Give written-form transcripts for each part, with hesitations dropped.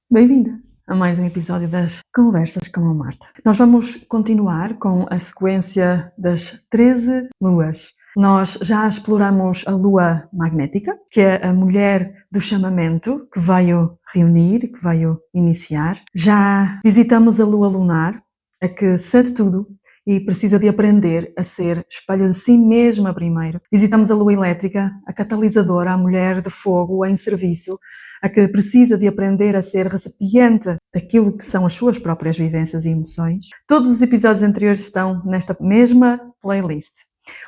Bem-vinda a mais um episódio das Conversas com a Marta. Nós vamos continuar com a sequência das 13 luas. Nós já exploramos a lua magnética, que é a mulher do chamamento que veio reunir, que veio iniciar. Já visitamos a lua lunar, a que sente tudo e precisa de aprender a ser espelho de si mesma primeiro. Visitamos a lua elétrica, a catalisadora, a mulher de fogo em serviço, a que precisa de aprender a ser recipiente daquilo que são as suas próprias vivências e emoções. Todos os episódios anteriores estão nesta mesma playlist.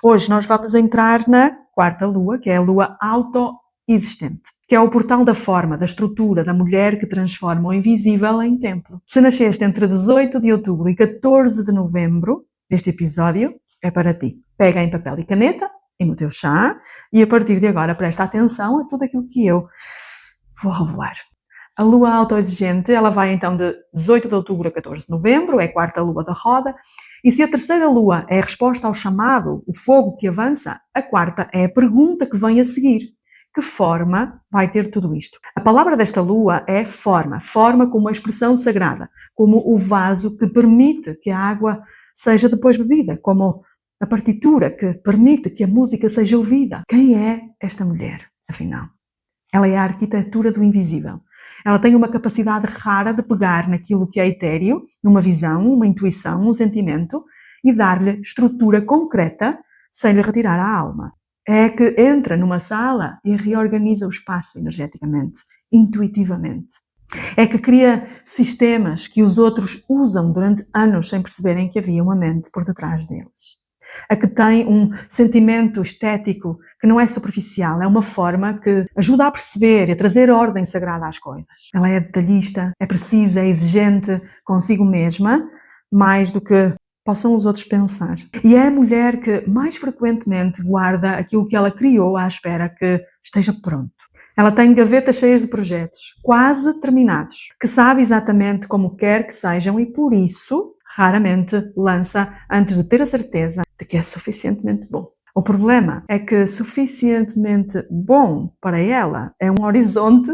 Hoje nós vamos entrar na quarta lua, que é a lua autoexistente, que é o portal da forma, da estrutura, da mulher que transforma o invisível em templo. Se nasceste entre 18 de outubro e 14 de novembro, este episódio é para ti. Pega em papel e caneta e no teu chá e a partir de agora presta atenção a tudo aquilo que eu vou revelar. A lua autoexigente, ela vai então de 18 de outubro a 14 de novembro, é a quarta lua da roda, e se a terceira lua é a resposta ao chamado, o fogo que avança, a quarta é a pergunta que vem a seguir. Que forma vai ter tudo isto? A palavra desta lua é forma, forma como uma expressão sagrada, como o vaso que permite que a água seja depois bebida, como a partitura que permite que a música seja ouvida. Quem é esta mulher, afinal? Ela é a arquitetura do invisível. Ela tem uma capacidade rara de pegar naquilo que é etéreo, numa visão, uma intuição, um sentimento, e dar-lhe estrutura concreta sem lhe retirar a alma. É que entra numa sala e reorganiza o espaço energeticamente, intuitivamente. É que cria sistemas que os outros usam durante anos sem perceberem que havia uma mente por detrás deles. A que tem um sentimento estético que não é superficial, é uma forma que ajuda a perceber e a trazer ordem sagrada às coisas. Ela é detalhista, é precisa, é exigente consigo mesma, mais do que possam os outros pensar. E é a mulher que mais frequentemente guarda aquilo que ela criou à espera que esteja pronto. Ela tem gavetas cheias de projetos, quase terminados, que sabe exatamente como quer que sejam e por isso raramente lança antes de ter a certeza de que é suficientemente bom. O problema é que suficientemente bom para ela é um horizonte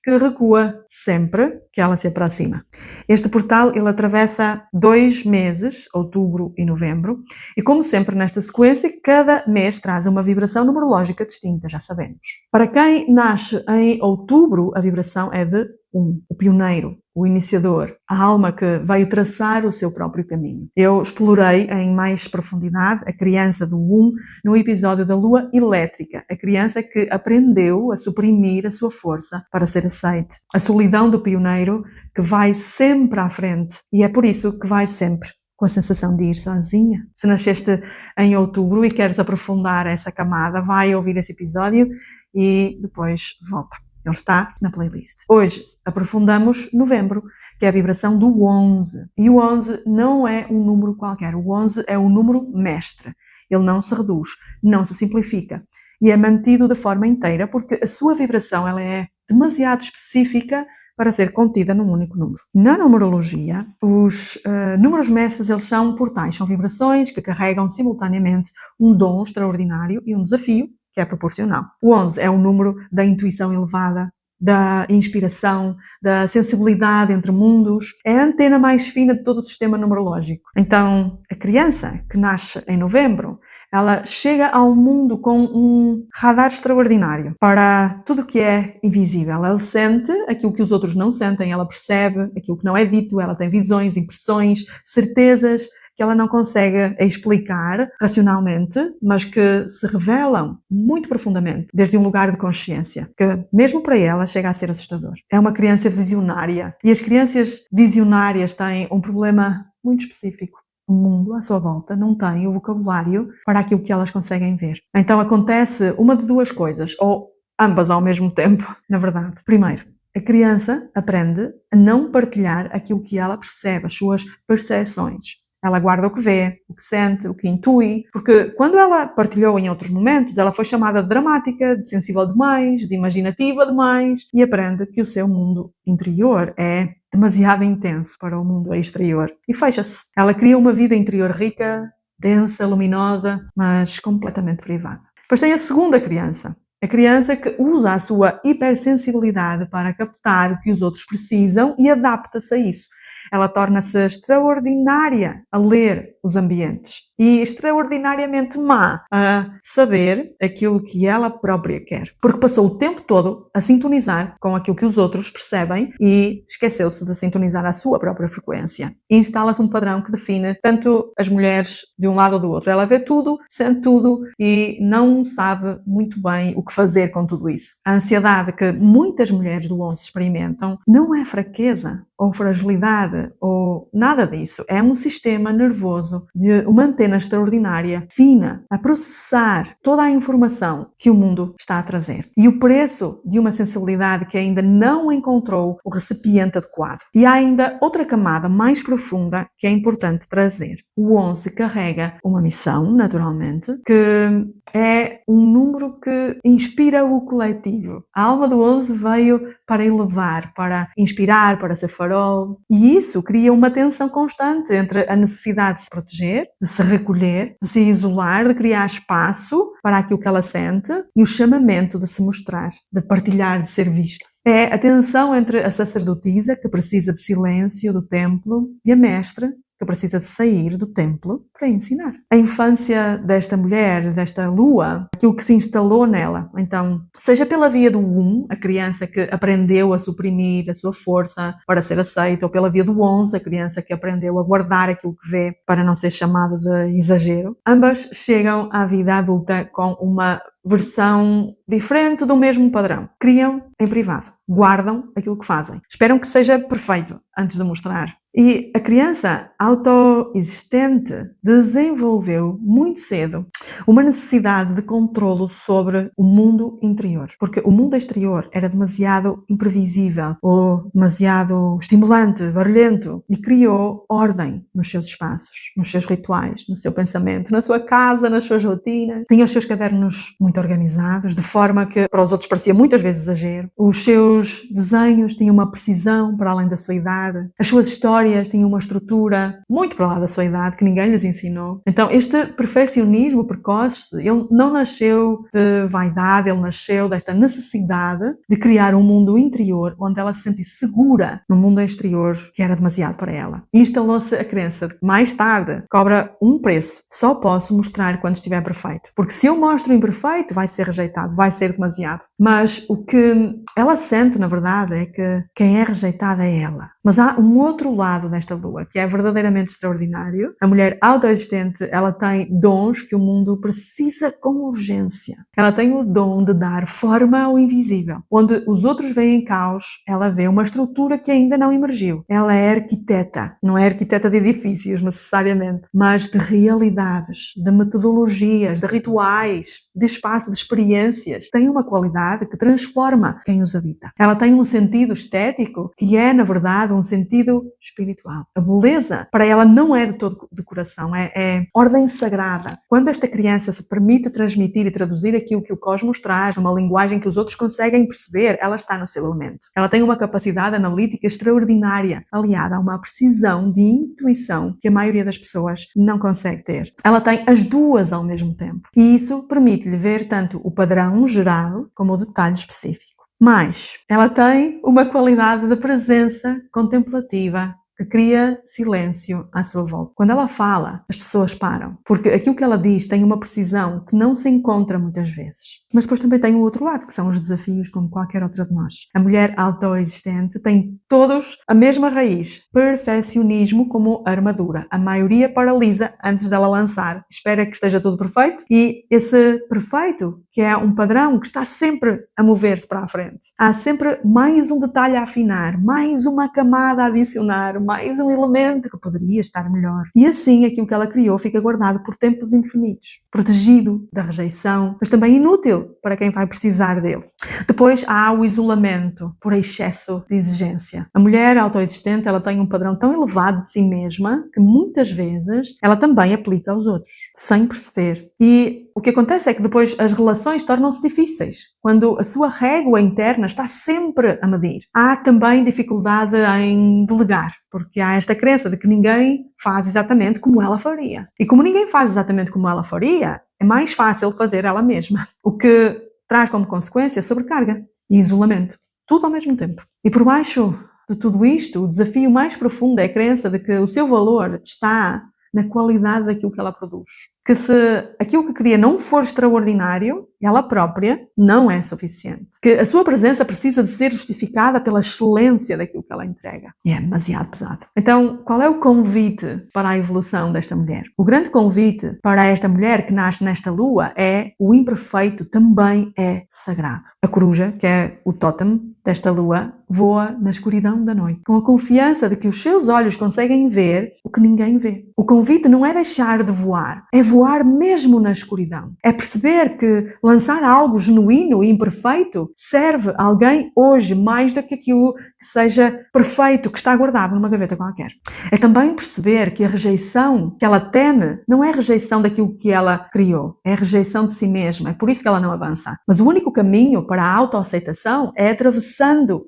que recua sempre que ela se aproxima. Este portal ele atravessa 2 meses, outubro e novembro, e como sempre nesta sequência, cada mês traz uma vibração numerológica distinta, já sabemos. Para quem nasce em outubro, a vibração é de 1, o pioneiro, o iniciador, a alma que veio traçar o seu próprio caminho. Eu explorei em mais profundidade a criança do 1 no episódio da lua elétrica, a criança que aprendeu a suprimir a sua força para ser aceite. A solidão do pioneiro que vai sempre à frente e é por isso que vai sempre com a sensação de ir sozinha. Se nasceste em outubro e queres aprofundar essa camada, vai ouvir esse episódio e depois volta. Ele está na playlist. Hoje aprofundamos novembro, que é a vibração do 11. E o 11 não é um número qualquer. O 11 é um número mestre. Ele não se reduz, não se simplifica. E é mantido de forma inteira porque a sua vibração ela é demasiado específica para ser contida num único número. Na numerologia, os números mestres eles são portais, são vibrações que carregam simultaneamente um dom extraordinário e um desafio que é proporcional. O 11 é o número da intuição elevada, da inspiração, da sensibilidade entre mundos. É a antena mais fina de todo o sistema numerológico. Então, a criança que nasce em novembro, ela chega ao mundo com um radar extraordinário para tudo o que é invisível. Ela sente aquilo que os outros não sentem, ela percebe aquilo que não é dito, ela tem visões, impressões, certezas que ela não consegue explicar racionalmente, mas que se revelam muito profundamente, desde um lugar de consciência, que mesmo para ela chega a ser assustador. É uma criança visionária e as crianças visionárias têm um problema muito específico. O mundo à sua volta não tem o vocabulário para aquilo que elas conseguem ver. Então acontece uma de duas coisas, ou ambas ao mesmo tempo, na verdade. Primeiro, a criança aprende a não partilhar aquilo que ela percebe, as suas percepções. Ela guarda o que vê, o que sente, o que intui, porque quando ela partilhou em outros momentos, ela foi chamada de dramática, de sensível demais, de imaginativa demais, e aprende que o seu mundo interior é demasiado intenso para o mundo exterior. E fecha-se. Ela cria uma vida interior rica, densa, luminosa, mas completamente privada. Depois tem a segunda criança, A criança que usa a sua hipersensibilidade para captar o que os outros precisam e adapta-se a isso. Ela torna-se extraordinária a ler os ambientes e extraordinariamente má a saber aquilo que ela própria quer. Porque passou o tempo todo a sintonizar com aquilo que os outros percebem e esqueceu-se de sintonizar a sua própria frequência. E instala-se um padrão que define tanto as mulheres de um lado ou do outro. Ela vê tudo, sente tudo e não sabe muito bem o que fazer com tudo isso. A ansiedade que muitas mulheres do 11 experimentam não é fraqueza ou fragilidade ou nada disso. É um sistema nervoso de uma antena extraordinária, fina, a processar toda a informação que o mundo está a trazer. E o preço de uma sensibilidade que ainda não encontrou o recipiente adequado. E há ainda outra camada mais profunda que é importante trazer. O 11 carrega uma missão, naturalmente, que é um número que inspira o coletivo. A alma do 11 veio para elevar, para inspirar, para ser farol. E isso cria uma tensão constante entre a necessidade de se proteger, de se recolher, de se isolar, de criar espaço para aquilo que ela sente e o chamamento de se mostrar, de partilhar, de ser vista. É a tensão entre a sacerdotisa, que precisa de silêncio do templo, e a mestra, que precisa de sair do templo para ensinar. A infância desta mulher, desta lua, aquilo que se instalou nela. Então, seja pela via do a criança que aprendeu a suprimir a sua força para ser aceita, ou pela via do 11, a criança que aprendeu a guardar aquilo que vê para não ser chamado de exagero, ambas chegam à vida adulta com uma versão diferente do mesmo padrão. Criam em privado, guardam aquilo que fazem. Esperam que seja perfeito antes de mostrar. E a criança autoexistente desenvolveu muito cedo uma necessidade de controlo sobre o mundo interior. Porque o mundo exterior era demasiado imprevisível ou demasiado estimulante, barulhento, e criou ordem nos seus espaços, nos seus rituais, no seu pensamento, na sua casa, nas suas rotinas. Tinha os seus cadernos muito organizados, de forma que para os outros parecia muitas vezes exagero. Os seus desenhos tinham uma precisão para além da sua idade. As suas histórias tinham uma estrutura muito para lá da sua idade, que ninguém lhes ensinou. Então, este perfeccionismo precoce, ele não nasceu de vaidade, ele nasceu desta necessidade de criar um mundo interior onde ela se sentisse segura no mundo exterior que era demasiado para ela. E instalou-se a crença de que mais tarde cobra um preço. Só posso mostrar quando estiver perfeito. Porque se eu mostro imperfeito, vai ser rejeitado, vai ser demasiado. Mas o que ela sente, na verdade, é que quem é rejeitada é ela. Mas há um outro lado desta lua, que é verdadeiramente extraordinário. A mulher autoexistente, ela tem dons que o mundo precisa com urgência. Ela tem o dom de dar forma ao invisível. Onde os outros veem caos, ela vê uma estrutura que ainda não emergiu. Ela é arquiteta. Não é arquiteta de edifícios, necessariamente, mas de realidades, de metodologias, de rituais, de espaço, de experiências. Tem uma qualidade que transforma quem os habita. Ela tem um sentido estético que é, na verdade, um sentido espiritual. A beleza, para ela, não é de todo decoração, é ordem sagrada. Quando esta criança se permite transmitir e traduzir aquilo que o cosmos traz, uma linguagem que os outros conseguem perceber, ela está no seu elemento. Ela tem uma capacidade analítica extraordinária, aliada a uma precisão de intuição que a maioria das pessoas não consegue ter. Ela tem as duas ao mesmo tempo. E isso permite-lhe ver tanto o padrão geral como o detalhe específico. Mas ela tem uma qualidade de presença contemplativa que cria silêncio à sua volta. Quando ela fala, as pessoas param, porque aquilo que ela diz tem uma precisão que não se encontra muitas vezes. Mas depois também tem o outro lado, que são os desafios, como qualquer outra de nós. A mulher autoexistente tem todos a mesma raiz, perfeccionismo como armadura. A maioria paralisa antes dela lançar, espera que esteja tudo perfeito, e esse perfeito, que é um padrão que está sempre a mover-se para a frente. Há sempre mais um detalhe a afinar, mais uma camada a adicionar, mais um elemento que poderia estar melhor. E assim aquilo que ela criou fica guardado por tempos infinitos, protegido da rejeição, mas também inútil para quem vai precisar dele. Depois há o isolamento por excesso de exigência. A mulher autoexistente, ela tem um padrão tão elevado de si mesma que muitas vezes ela também aplica aos outros, sem perceber. E o que acontece é que depois as relações tornam-se difíceis, quando a sua régua interna está sempre a medir. Há também dificuldade em delegar, porque há esta crença de que ninguém faz exatamente como ela faria. E como ninguém faz exatamente como ela faria, é mais fácil fazer ela mesma. O que traz como consequência sobrecarga e isolamento. Tudo ao mesmo tempo. E por baixo de tudo isto, o desafio mais profundo é a crença de que o seu valor está na qualidade daquilo que ela produz. Que se aquilo que cria não for extraordinário, ela própria não é suficiente. Que a sua presença precisa de ser justificada pela excelência daquilo que ela entrega. E é demasiado pesado. Então, qual é o convite para a evolução desta mulher? O grande convite para esta mulher que nasce nesta lua é: o imperfeito também é sagrado. A coruja, que é o tótem desta lua, voa na escuridão da noite, com a confiança de que os seus olhos conseguem ver o que ninguém vê. O convite não é deixar de voar, é voar mesmo na escuridão. É perceber que lançar algo genuíno e imperfeito serve a alguém hoje mais do que aquilo que seja perfeito, que está guardado numa gaveta qualquer. É também perceber que a rejeição que ela teme não é rejeição daquilo que ela criou, é a rejeição de si mesma. É por isso que ela não avança. Mas o único caminho para a autoaceitação é atravessando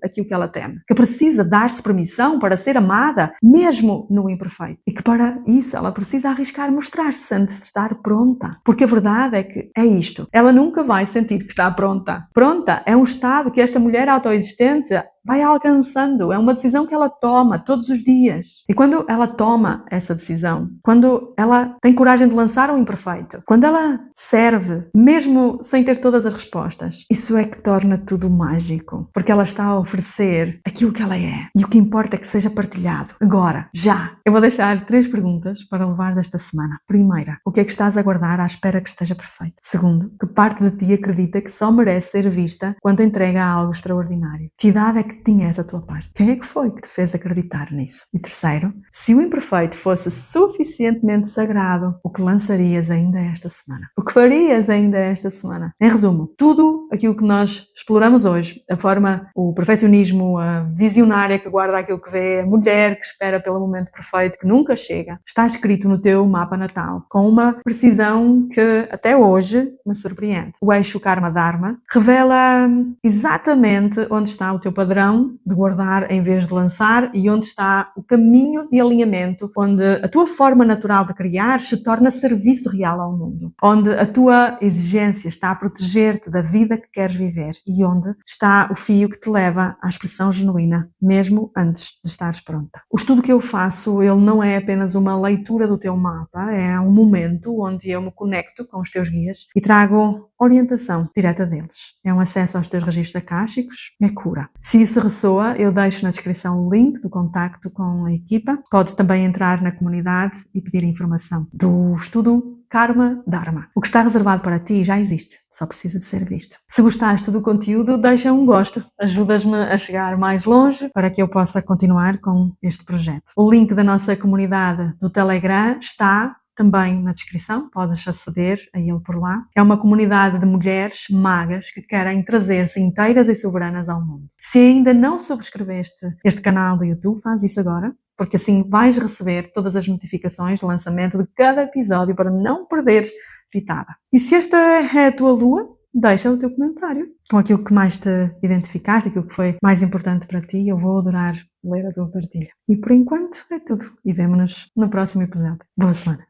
aquilo que ela teme, que precisa dar-se permissão para ser amada mesmo no imperfeito. E que para isso ela precisa arriscar mostrar-se antes de estar pronta. Porque a verdade é que é isto. Ela nunca vai sentir que está pronta. Pronta é um estado que esta mulher autoexistente vai alcançando. É uma decisão que ela toma todos os dias. E quando ela toma essa decisão, quando ela tem coragem de lançar o imperfeito, quando ela serve, mesmo sem ter todas as respostas, isso é que torna tudo mágico. Porque ela está a oferecer aquilo que ela é. E o que importa é que seja partilhado. Agora, já. Eu vou deixar 3 perguntas para levar esta semana. Primeira, o que é que estás a guardar à espera que esteja perfeito? Segundo, que parte de ti acredita que só merece ser vista quando entrega algo extraordinário? Que idade é que tinha essa tua parte? Quem é que foi que te fez acreditar nisso? E terceiro, se o imperfeito fosse suficientemente sagrado, o que lançarias ainda esta semana? O que farias ainda esta semana? Em resumo, tudo aquilo que nós exploramos hoje, a forma, o perfeccionismo, a visionária que guarda aquilo que vê, a mulher que espera pelo momento perfeito, que nunca chega, está escrito no teu mapa natal, com uma precisão que até hoje me surpreende. O eixo Karma-Dharma revela exatamente onde está o teu padrão de guardar em vez de lançar e onde está o caminho de alinhamento, onde a tua forma natural de criar se torna serviço real ao mundo, onde a tua exigência está a proteger-te da vida que queres viver e onde está o fio que te leva à expressão genuína, mesmo antes de estares pronta. O estudo que eu faço, ele não é apenas uma leitura do teu mapa, é um momento onde eu me conecto com os teus guias e trago orientação direta deles. É um acesso aos teus registros akáshicos, é cura. Se isso ressoa, eu deixo na descrição o link do contacto com a equipa. Podes também entrar na comunidade e pedir informação do estudo Karma-Dharma. O que está reservado para ti já existe, só precisa de ser visto. Se gostaste do conteúdo, deixa um gosto. Ajudas-me a chegar mais longe para que eu possa continuar com este projeto. O link da nossa comunidade do Telegram está também na descrição, podes aceder a ele por lá. É uma comunidade de mulheres magas que querem trazer-se inteiras e soberanas ao mundo. Se ainda não subscreveste este canal do YouTube, faz isso agora, porque assim vais receber todas as notificações do lançamento de cada episódio para não perderes pitada. E se esta é a tua lua, deixa o teu comentário com aquilo que mais te identificaste, aquilo que foi mais importante para ti. Eu vou adorar ler a tua partilha. E por enquanto é tudo. E vemo-nos no próximo episódio. Boa semana!